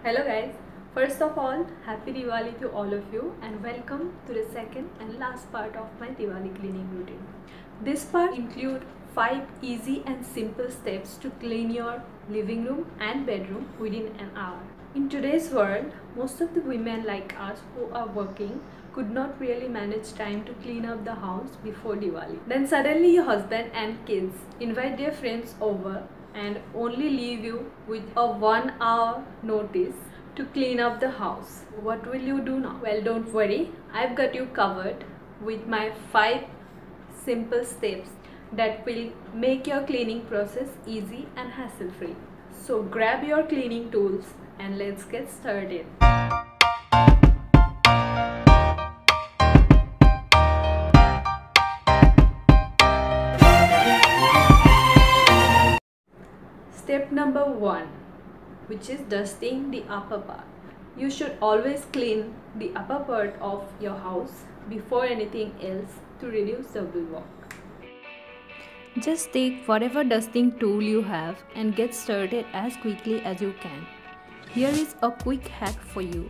Hello guys, first of all, happy Diwali to all of you and welcome to the second and last part of my Diwali cleaning routine. This part include 5 easy and simple steps to clean your living room and bedroom within an hour. In today's world, most of the women like us who are working could not really manage time to clean up the house before Diwali. Then suddenly your husband and kids invite their friends over and only leave you with a 1 hour notice to clean up the house. What will you do now? Well, don't worry, I've got you covered with my 5 simple steps that will make your cleaning process easy and hassle free. So grab your cleaning tools and let's get started. Step number 1, which is dusting the upper part. You should always clean the upper part of your house before anything else to reduce double work. Just take whatever dusting tool you have and get started as quickly as you can. Here is a quick hack for you.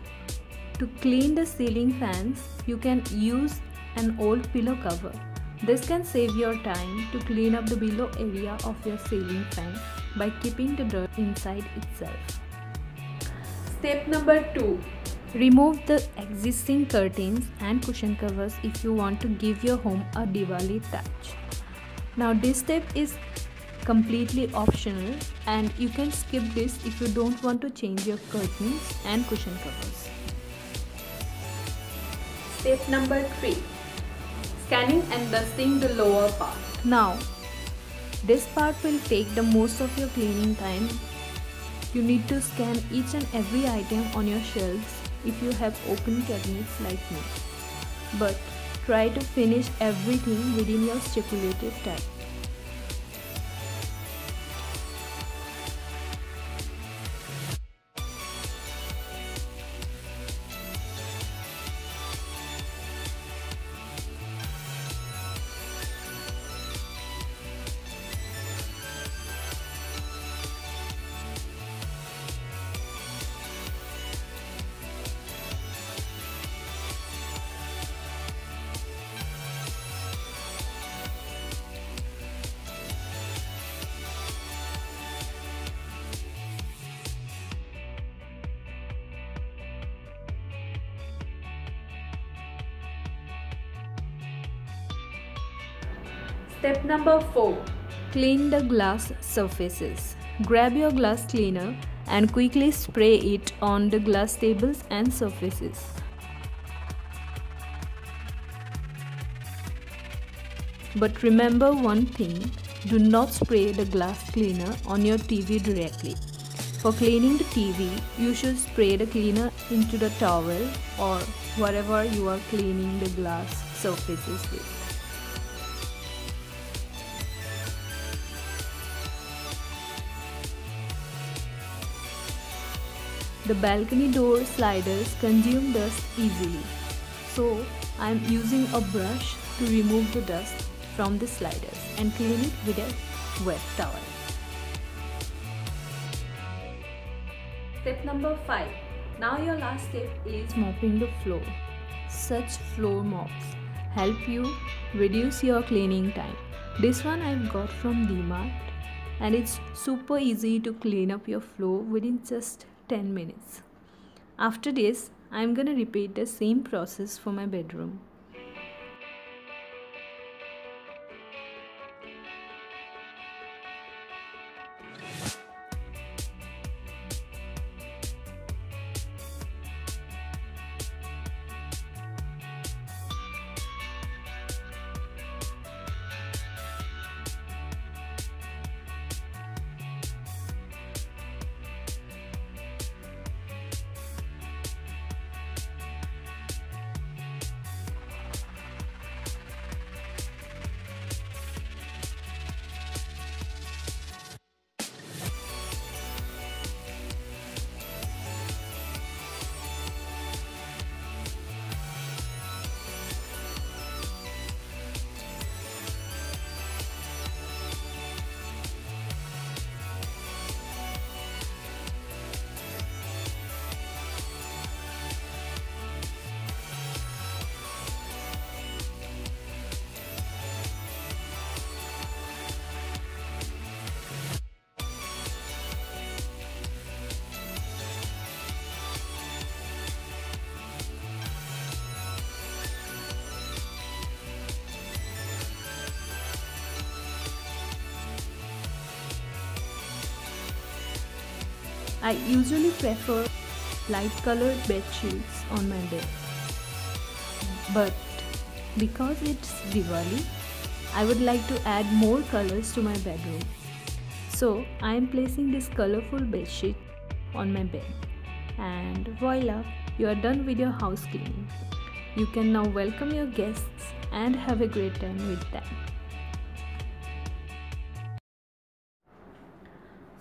To clean the ceiling fans, you can use an old pillow cover. This can save your time to clean up the below area of your ceiling fan by keeping the dirt inside itself. Step number 2. Remove the existing curtains and cushion covers if you want to give your home a Diwali touch. Now this step is completely optional and you can skip this if you don't want to change your curtains and cushion covers. Step number 3. Scanning and dusting the lower part. Now, this part will take the most of your cleaning time. You need to scan each and every item on your shelves if you have open cabinets like me. But try to finish everything within your stipulated time. Step number 4. Clean the glass surfaces. Grab your glass cleaner and quickly spray it on the glass tables and surfaces. But remember one thing, do not spray the glass cleaner on your TV directly. For cleaning the TV, you should spray the cleaner into the towel or whatever you are cleaning the glass surfaces with. The balcony door sliders consume dust easily, so I am using a brush to remove the dust from the sliders and clean it with a wet towel. Step number 5. Now your last step is mopping the floor. Such floor mops help you reduce your cleaning time. This one I've got from DMart and it's super easy to clean up your floor within just 10 minutes. After this, I'm gonna repeat the same process for my bedroom. I usually prefer light colored bed sheets on my bed. But because it's Diwali, I would like to add more colors to my bedroom. So I am placing this colorful bed sheet on my bed. And voila, you are done with your house cleaning. You can now welcome your guests and have a great time with them.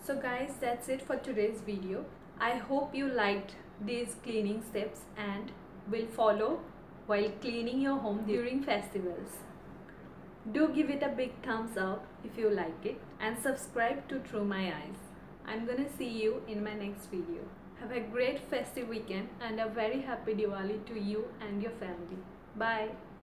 So guys, that's it for today's video. I hope you liked these cleaning steps and will follow while cleaning your home during festivals. Do give it a big thumbs up if you like it and subscribe to Through My Eyes. I'm gonna see you in my next video. Have a great festive weekend and a very happy Diwali to you and your family. Bye.